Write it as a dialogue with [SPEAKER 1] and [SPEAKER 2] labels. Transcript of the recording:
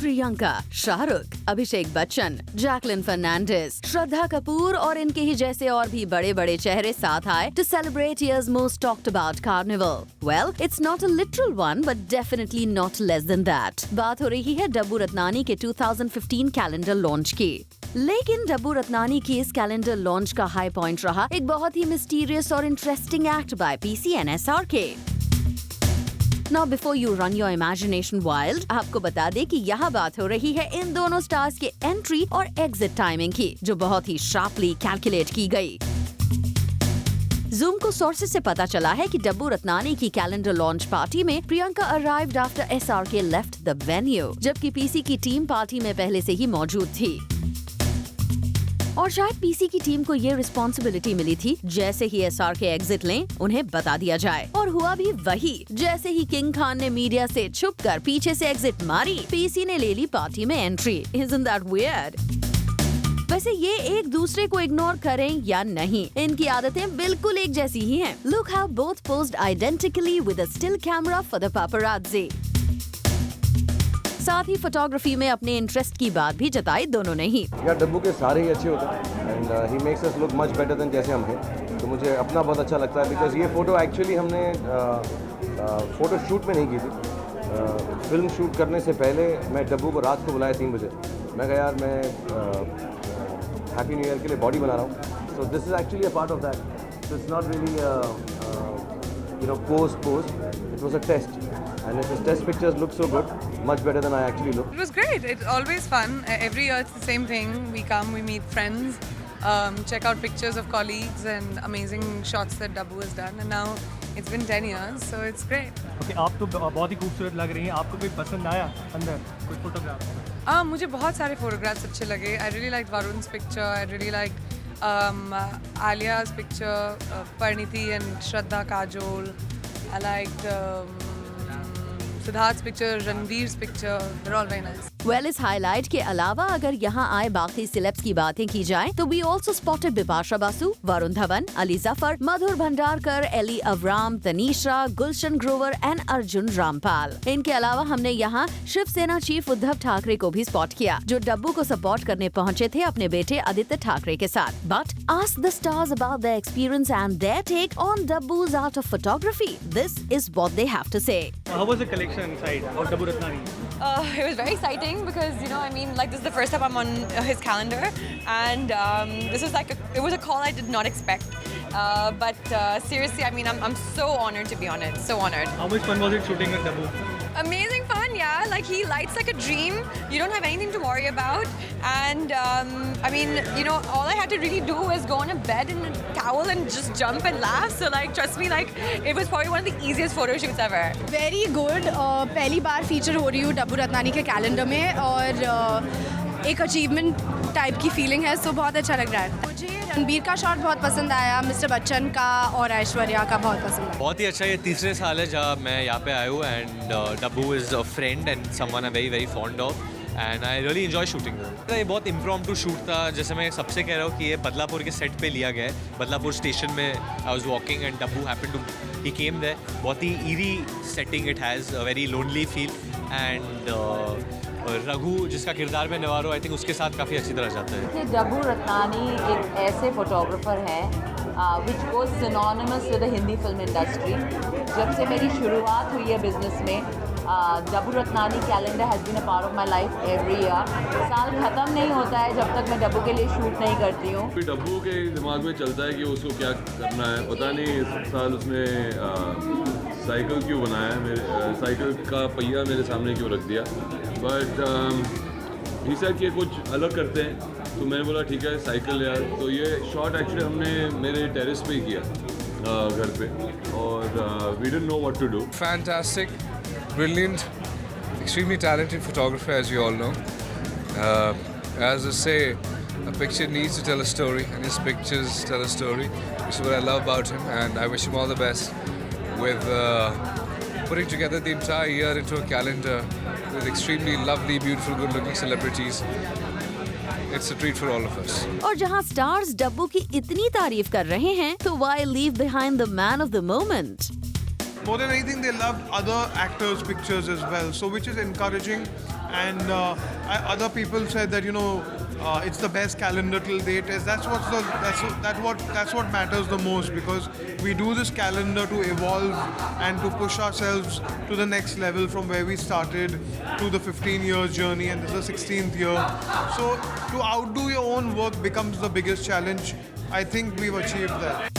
[SPEAKER 1] Priyanka, Shahrukh, Abhishek Bachchan, Jacqueline Fernandes, Shraddha Kapoor और इनके ही जैसे और भी बड़े बड़े चेहरे साथ आए to celebrate years most talked about carnival. Well, it's not a literal one but definitely not less than that. बात हो रही है डब्बू रत्नानी के 2015 कैलेंडर लॉन्च की। लेकिन डब्बू रत्नानी की इस कैलेंडर लॉन्च का हाई पॉइंट रहा एक बहुत ही मिस्टीरियस और interesting act by PC and SRK. Now before you run your imagination wild, आपको बता दें कि यहाँ बात हो रही है इन दोनों स्टार्स के एंट्री और एग्जिट टाइमिंग की, जो बहुत ही शार्पली कैलकुलेट की गई। Zoom को सोर्सेज से पता चला है कि डब्बू रत्नानी की कैलेंडर लॉन्च पार्टी में Priyanka arrived after SRK left the venue, जबकि पीसी की टीम पार्टी में पहले से ही मौजूद थी। और शायद पीसी की टीम को ये रिस्पॉन्सिबिलिटी मिली थी, जैसे ही एसआरके एग्जिट लें उन्हें बता दिया जाए। और हुआ भी वही। जैसे ही किंग खान ने मीडिया से छुपकर पीछे से एग्जिट मारी, पीसी ने ले ली पार्टी में एंट्री। Isn't that weird? वैसे ये एक दूसरे को इग्नोर करें या नहीं, इनकी आदतें बिल्कुल एक जैसी ही हैं। Look how both posed identically with a still camera for the paparazzi. साथ ही फोटोग्राफी में अपने इंटरेस्ट की बात भी जताई दोनों ने ही।
[SPEAKER 2] यार डब्बू के सारे ही अच्छे होते हैं and he makes us look much better than जैसे हम हैं, तो मुझे अपना बहुत अच्छा लगता है बिकॉज ये फ़ोटो एक्चुअली हमने फ़ोटो शूट में नहीं की थी। फिल्म शूट करने से पहले मैं डब्बू को रात को बुलाया 3 बजे। मैं कहा यार मैं हैप्पी न्यू ईयर के लिए बॉडी बना रहा हूँ, so this is actually a part of that. So it's not really post, it was a test. And if his test pictures look so good, much better than I actually look.
[SPEAKER 3] It was great. It's always fun. Every year it's the same thing. We come, we meet friends, check out pictures of colleagues and amazing shots that Dabbu has done. And now it's been 10 years, so it's great.
[SPEAKER 4] Okay, आप तो बहुत ही खूबसूरत लग रही हैं। आपको कोई पसंद आया अंदर कोई फोटोग्राफ?
[SPEAKER 3] मुझे बहुत सारे photographs अच्छे लगे. I really liked Varun's picture. I really liked Alia's picture, Parniti and Shraddha Kajol. I liked Siddharth's picture, Ranveer's picture. They're all very nice.
[SPEAKER 1] Well, इस हाईलाइट के अलावा अगर यहाँ आए बाकी सिलेब्स की बातें की जाए तो we also spotted Bipasha Basu, Varun Dhawan, Ali Zafar, Madhur Bhandarkar, Elli Avram, Tanisha, Gulshan Grover and Arjun Rampal. इनके अलावा हमने यहाँ शिवसेना चीफ उद्धव ठाकरे को भी स्पॉट किया, जो डब्बू को सपोर्ट करने पहुँचे थे अपने बेटे आदित्य ठाकरे के साथ। But ask the stars about their experience and their take on Dabbu's art of photography. This is what they have to say.
[SPEAKER 4] How was the collection inside of Dabbu Ratnani?
[SPEAKER 5] It was very exciting because, you know, I mean, like, this is the first time I'm on his calendar, and this is like it was a call I did not expect. But seriously, I mean, I'm so honored to be on it. So honored.
[SPEAKER 4] How much fun was it shooting with Dabbu?
[SPEAKER 5] Amazing fun, yeah. Like, he lights like a dream. You don't have anything to worry about. And I mean, you know, all I had to really do was go on a bed in a towel and just jump and laugh. So, like, trust me, like, it was probably one of the easiest photo shoots ever.
[SPEAKER 6] Very good. पहली बार feature हो रही हूँ डब्बू रत्नानी के calendar में, और एक achievement type की feeling है, सो बहुत अच्छा लग रहा है। मुझे रणबीर का शॉट बहुत पसंद आया, मिस्टर बच्चन का और ऐश्वर्या का बहुत पसंद आया।
[SPEAKER 7] बहुत ही अच्छा। ये तीसरे साल है जब मैं यहाँ पे आया हूँ and Dabboo is a friend and someone I very very fond of and I really enjoy shooting. ये बहुत इम्प्रॉम्प्टू शूट था, जैसे मैं सबसे कह रहा हूँ कि ये बदलापुर के सेट पे लिया गया है। बदलापुर स्टेशन में I was walking and Dabboo happened to he came there. बहुत ही eerie setting it has, a very lonely feel and Raghu जिसका किरदार में निभा रहा हूँ, आई थिंक उसके साथ काफ़ी अच्छी तरह जाता है।
[SPEAKER 8] डब्बू रत्नानी एक ऐसे फोटोग्राफर हैं which goes synonymous with the Hindi film industry. जब से मेरी शुरुआत हुई है बिजनेस में, Dabboo Ratnani calendar has been a part of my life every year. साल ख़त्म नहीं होता है जब तक मैं डब्बू के लिए शूट नहीं करती हूँ।
[SPEAKER 9] डब्बू के दिमाग में चलता है कि उसको क्या करना है, पता नहीं इस साल उसने साइकिल क्यों बनाया है, मेरे साइकिल का पहिया मेरे सामने क्यों रख दिया। बट ही सेड कि कुछ अलग करते हैं, तो मैंने बोला ठीक है साइकिल यार। तो ये शॉट एक्चुअली हमने मेरे टेरेस पे ही किया घर पे, और we didn't know what to do.
[SPEAKER 10] Fantastic, brilliant, extremely talented photographer, as you all know. As I say, a picture needs to tell a story, and his pictures tell a story, which is what I love about him, and I wish him all the best with putting together the entire year into a calendar with extremely lovely, beautiful, good-looking celebrities. It's a treat for all of us.
[SPEAKER 1] और जहाँ stars डब्बू की इतनी तारीफ कर रहे हैं, तो why leave behind the man of the moment?
[SPEAKER 11] more than anything, they loved other actors' pictures as well. So which is encouraging. And other people said that it's the best calendar till date. That's what matters the most, because we do this calendar to evolve and to push ourselves to the next level from where we started to the 15 years journey, and this is the 16th year. So to outdo your own work becomes the biggest challenge. I think we've achieved that.